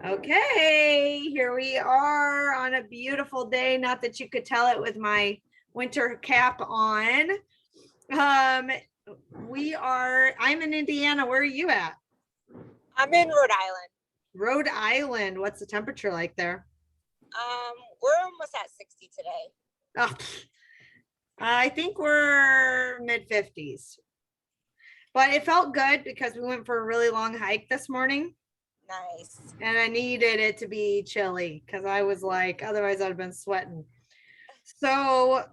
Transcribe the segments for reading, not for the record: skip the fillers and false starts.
Okay, here we are on a beautiful day. Not that you could tell it with my winter cap on. I'm in Indiana. Where are you at? I'm in Rhode Island. Rhode Island. What's the temperature like there? We're almost at 60 today. Oh, I think we're mid 50s. But it felt good because we went for a really long hike this morning. Nice. And I needed it to be chilly because I was like, otherwise I'd have been sweating. So,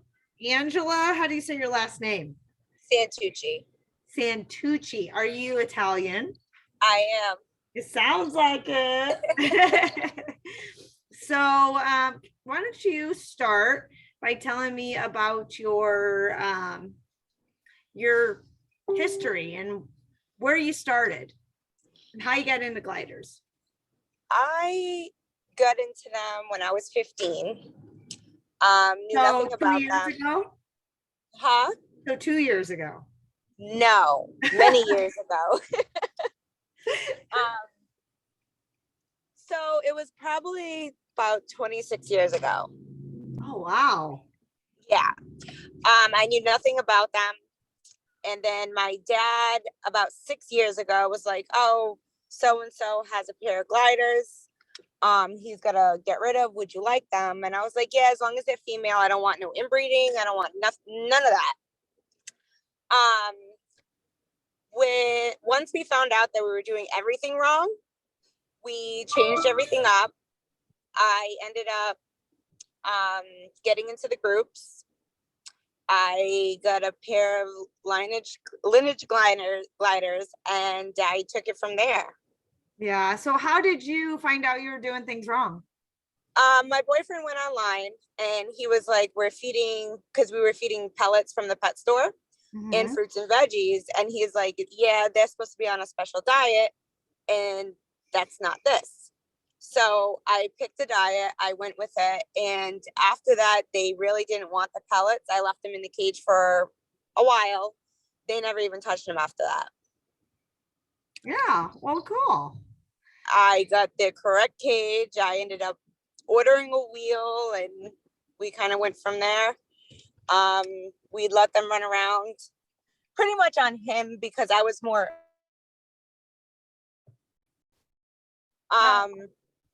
Angela, how do you say your last name? Santucci. Santucci. Are you Italian? I am. It sounds like it. So, why don't you start by telling me about your history and where you started and how you got into gliders? I got into them when I was 15. Knew nothing about them. 2 years ago? Huh? So 2 years ago. No, many years ago. So it was probably about 26 years ago. Oh, wow. Yeah. I knew nothing about them. And then my dad, about 6 years ago, was like, oh, so-and-so has a pair of gliders. He's gonna get rid of. Would you like them? And I was like, yeah, as long as they're female. I don't want no inbreeding. I don't want none of that. Once we found out that we were doing everything wrong, we changed everything up. I ended up getting into the groups. I got a pair of lineage gliders, and I took it from there. Yeah. So how did you find out you were doing things wrong? My boyfriend went online and he was like, because we were feeding pellets from the pet store and fruits and veggies. And he's like, yeah, they're supposed to be on a special diet and that's not this. So I picked a diet, I went with it. And after that, they really didn't want the pellets. I left them in the cage for a while. They never even touched them after that. Yeah. Well, cool. I got the correct cage. I ended up ordering a wheel and we kind of went from there. We let them run around pretty much on him because I was more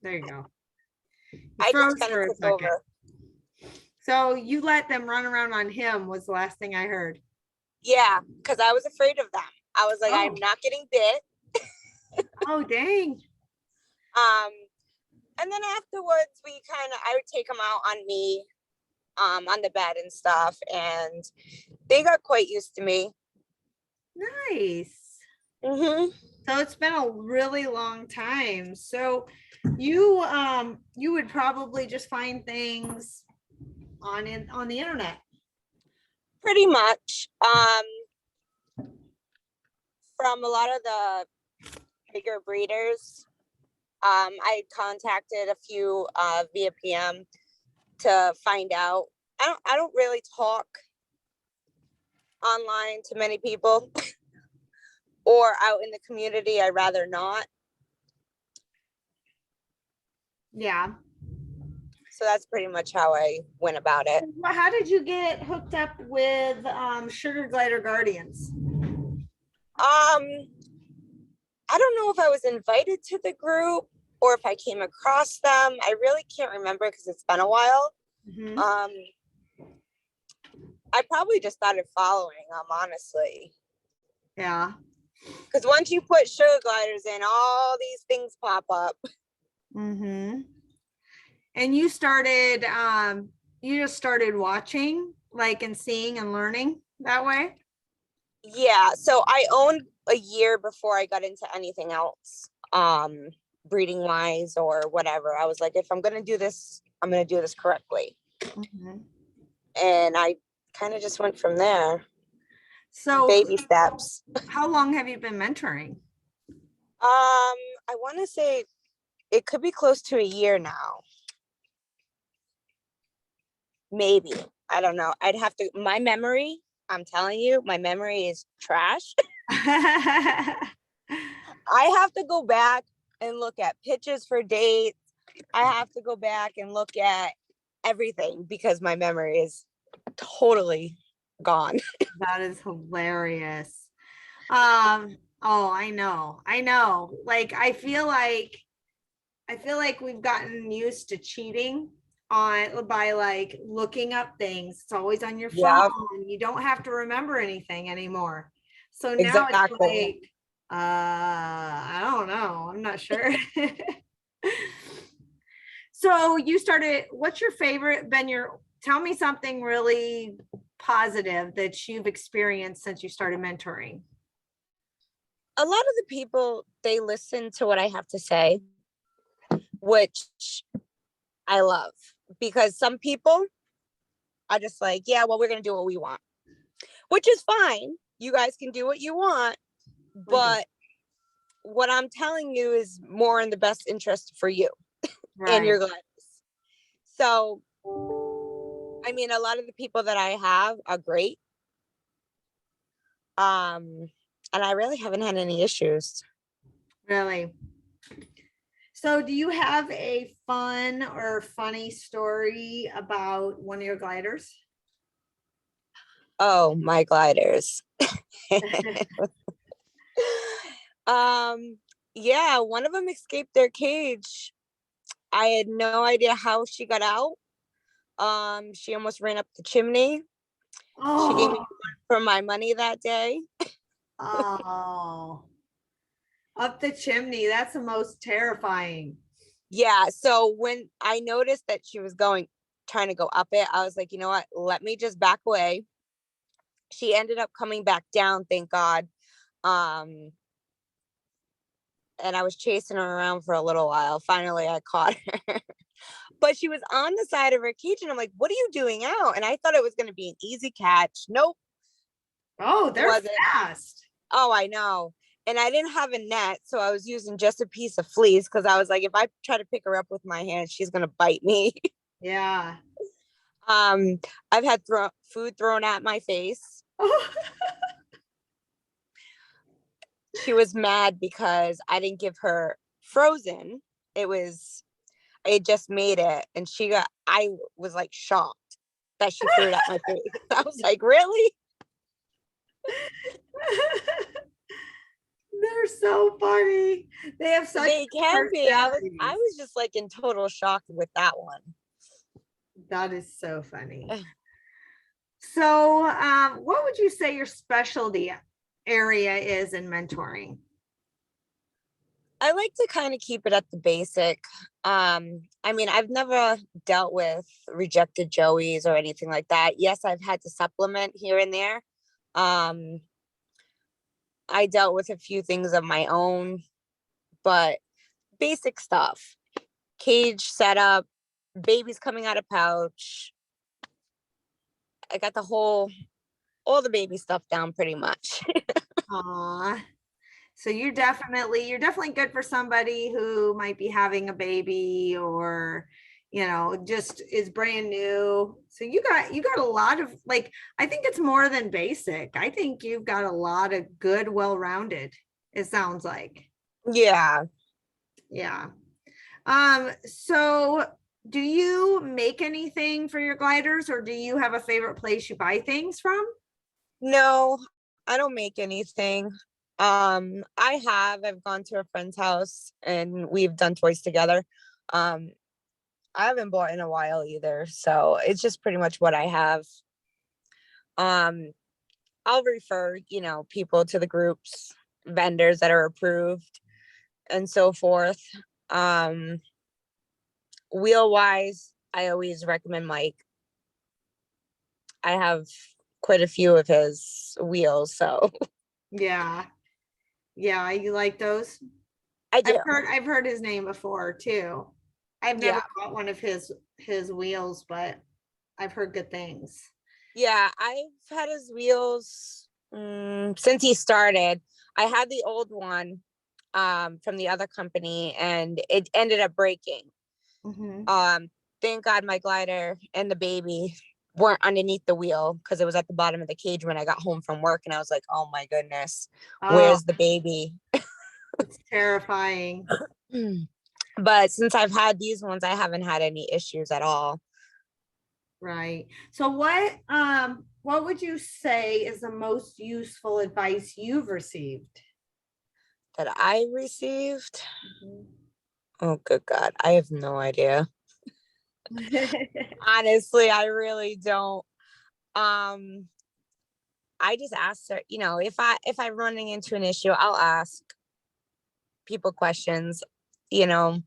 there you go. I just kind of took over. So you let them run around on him was the last thing I heard. Yeah, because I was afraid of them. I was like, I'm not getting bit. Oh, dang. And then afterwards, I would take them out on me, on the bed and stuff, and they got quite used to me. Nice. So it's been a really long time. So you would probably just find things on the internet. Pretty much. From a lot of the bigger breeders. I contacted a few via PM to find out. I don't really talk online to many people or out in the community. I'd rather not. Yeah. So that's pretty much how I went about it. How did you get hooked up with Sugar Glider Guardians? I don't know if I was invited to the group or if I came across them. I really can't remember because it's been a while. I probably just started following them, honestly. Yeah. Because once you put sugar gliders in, all these things pop up. And you started, you just started watching, like, and seeing and learning that way? Yeah. So I owned a year before I got into anything else, breeding wise or whatever. I was like, if I'm going to do this, I'm going to do this correctly. And I kind of just went from there. So baby steps. How long have you been mentoring? I want to say it could be close to a year now. Maybe. I don't know. I'd have to, my memory, I'm telling you, my memory is trash. I have to go back and look at pictures for dates. I have to go back and look at everything because my memory is totally gone. That is hilarious. Oh, I know. I know. Like I feel like we've gotten used to cheating on by like looking up things. It's always on your phone. Yeah, You don't have to remember anything anymore. So now it's exactly. like, I don't know. I'm not sure. So you started, what's your favorite, been your, tell me something really positive that you've experienced since you started mentoring. A lot of the people, they listen to what I have to say, which I love, because some people are just like, yeah, well, we're going to do what we want, which is fine. You guys can do what you want, Mhm. but what I'm telling you is more in the best interest for you and Right. your lives. So, I mean, a lot of the people that I have are great. Um, and I really haven't had any issues. Really. So do you have a fun or funny story about one of your gliders? Oh, my gliders. um, yeah, one of them escaped their cage. I had no idea how she got out. She almost ran up the chimney. She gave me Oh, for my money that day. oh, up the chimney. That's the most terrifying. Yeah, so when I noticed that she was trying to go up it, I was like, you know what? Let me just back away. She ended up coming back down, thank God. Um, and I was chasing her around for a little while. Finally, I caught her. But she was on the side of her cage, and I'm like, what are you doing out? And I thought it was going to be an easy catch. Nope, Oh, they're wasn't. fast. Oh, I know. And I didn't have a net, so I was using just a piece of fleece because I was like, if I try to pick her up with my hand, she's gonna bite me. Yeah. um, I've had food thrown at my face. Oh, She was mad because I didn't give her frozen. It was I just made it, and I was like shocked that she threw it at my face. I was like, really? they're so funny. They have such They can be. I personalities. was just like in total shock with that one. That is so funny. So, what would you say your specialty area is in mentoring? I like to kind of keep it at the basic. I mean, I've never dealt with rejected Joeys or anything like that. Yes, I've had to supplement here and there. Um, I dealt with a few things of my own, but basic stuff. Cage setup, babies coming out of pouch. I got all the baby stuff down pretty much. Aw. So you're definitely good for somebody who might be having a baby or, just is brand new. So you got a lot of like, I think it's more than basic. I think you've got a lot of good, well-rounded, it sounds like. Yeah. Yeah. So do you make anything for your gliders or do you have a favorite place you buy things from? No, I don't make anything. I've gone to a friend's house and we've done toys together. Um, I haven't bought in a while either, so it's just pretty much what I have. Um, I'll refer, people to the groups, vendors that are approved and so forth. Um, Wheel wise, I always recommend Mike. I have quite a few of his wheels, so Yeah. Yeah, you like those? I do. I've heard his name before too. I've never Yeah. bought one of his wheels, but I've heard good things. Yeah, I've had his wheels since he started. I had the old one from the other company and it ended up breaking. Hmm. Um, thank God my glider and the baby weren't underneath the wheel because it was at the bottom of the cage when I got home from work and I was like, oh my goodness, Oh, where's the baby? it's terrifying. But since I've had these ones, I haven't had any issues at all. Right. So what would you say is the most useful advice you've received? That I received. Mhm. Oh, good God. I have no idea. Honestly, I really don't. Um, I just ask her, if I'm running into an issue, I'll ask people questions, you know,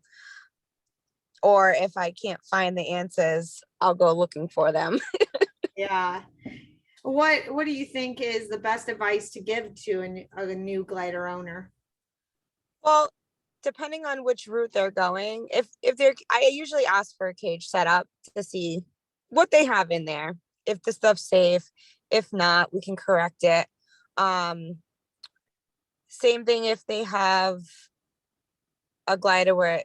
or if I can't find the answers, I'll go looking for them. Yeah. What do you think is the best advice to give to a new glider owner? Well, depending on which route they're going, if they're I usually ask for a cage setup to see what they have in there. If the stuff's safe, if not, we can correct it. Um, Same thing if they have a glider where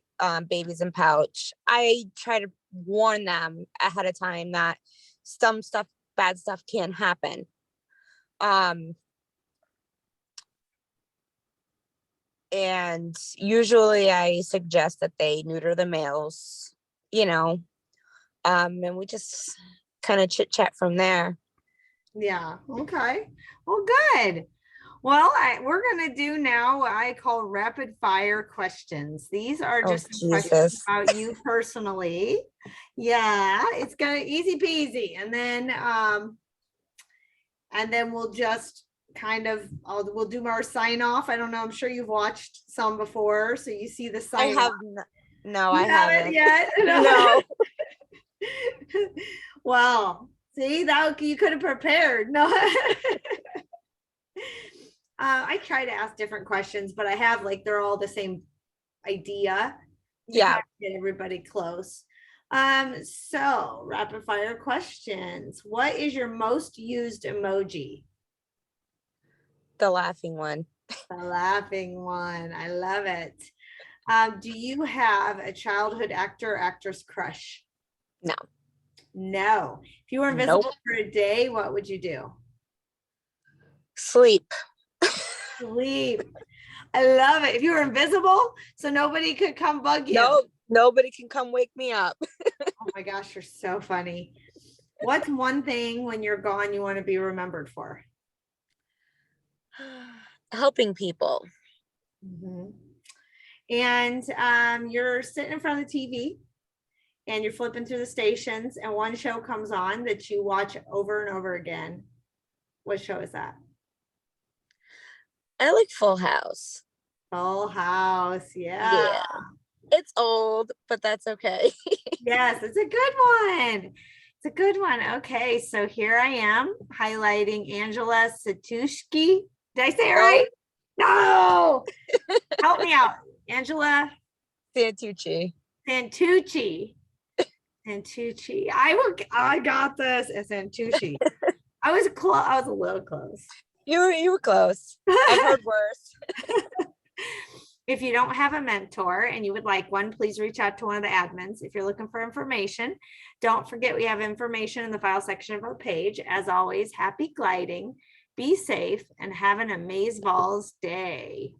babies in pouch. I try to warn them ahead of time that some stuff, bad stuff can happen. Um, and usually I suggest that they neuter the males, you know, and we just kind of chit chat from there. Yeah. Okay. Well, good. Well, we're going to do now what I call rapid fire questions. These are Oh, just some questions Jesus. about you personally. Yeah, it's gonna easy peasy. And then we'll just kind of we'll do our sign off. I don't know. I'm sure you've watched some before, so you see the I sign off. have no, I You haven't haven't. yet? No. Well, see that you could have prepared. No. I try to ask different questions, but I have like they're all the same idea to kind Yeah, of get everybody close. So rapid fire questions. What is your most used emoji? the laughing one. The laughing one. I love it. Do you have a childhood actor or actress crush? No. No. If you were Nope. invisible for a day, what would you do? Sleep. Sleep. I love it. If you were invisible, so nobody could come bug you. Nope. Nobody can come wake me up. Oh my gosh, you're so funny. What's one thing when you're gone you want to be remembered for? Helping people. Mhm. And you're sitting in front of the TV and you're flipping through the stations, and one show comes on that you watch over and over again. What show is that? I like Full House. Full House. Yeah. Yeah. It's old, but that's okay. Yes, it's a good one. It's a good one. Okay, so here I am highlighting Angela Santucci. Did I say it No, right? No. Help me out. Angela Santucci. Santucci. Santucci. I got this. It's Santucci. I was close. I was a little close. You were close. I've heard worse. If you don't have a mentor and you would like one, please reach out to one of the admins. If you're looking for information, don't forget we have information in the file section of our page. As always, happy gliding, be safe, and have an amazeballs day.